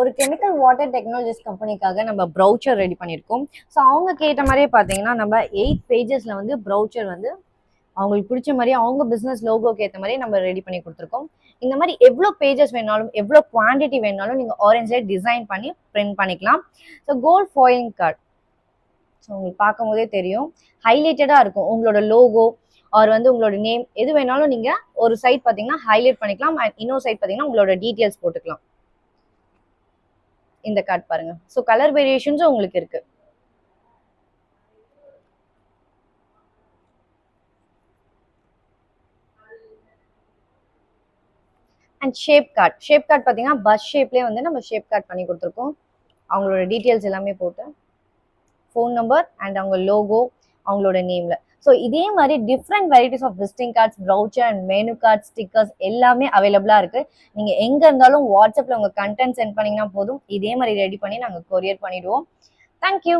ஒரு chemical water technologies கம்பெனிக்காக நம்ம brochure ready பண்ணியிருக்கோம். ஸோ அவங்க கேட்ட மாதிரியே பார்த்தீங்கன்னா நம்ம 8 பேஜஸில் வந்து ப்ரௌச்சர் வந்து அவங்களுக்கு பிடிச்ச மாதிரி அவங்க பிஸ்னஸ் லோகோக்கு ஏற்ற மாதிரி நம்ம ரெடி பண்ணி கொடுத்துருக்கோம். இந்த மாதிரி எவ்வளோ பேஜஸ் வேணாலும் எவ்வளோ குவான்டிட்டி வேணாலும் நீங்கள் ஆரஞ்சில் டிசைன் பண்ணி பிரிண்ட் பண்ணிக்கலாம். So gold foiling card so உங்களுக்கு பார்க்கும் போதே தெரியும், ஹைலைட்டடாக இருக்கும் உங்களோட லோகோ ஆர் வந்து உங்களோட நேம் எது வேணாலும் நீங்கள் ஒரு சைட் பார்த்தீங்கன்னா ஹைலைட் பண்ணிக்கலாம். அண்ட் இன்னொரு சைட் பார்த்தீங்கன்னா உங்களோட டீட்டெயில்ஸ் போட்டுக்கலாம். இந்த கார்டு பாருங்க. ஸோ கலர் வேரியேஷன்ஸும் உங்களுக்கு இருக்கு. அண்ட் ஷேப் கார்டு பார்த்தீங்கன்னா பஸ் ஷேப்லேயே வந்து நம்ம ஷேப் கார்டு பண்ணி கொடுத்துருக்கோம். அவங்களோட டீட்டெயில்ஸ் எல்லாமே போட்டு ஃபோன் நம்பர் அண்ட் அவங்க லோகோ அவங்களோட நேம்ல. ஸோ இதே மாதிரி different varieties of visiting cards, brochure and menu card, stickers எல்லாமே அவைலபிளாக இருக்கு. நீங்க எங்க இருந்தாலும் வாட்ஸ்அப்ல உங்க கண்டென்ட் சென்ட் பண்ணீங்கன்னா போதும், இதே மாதிரி ரெடி பண்ணி நாங்கள் கொரியர் பண்ணிடுவோம். தேங்க்யூ.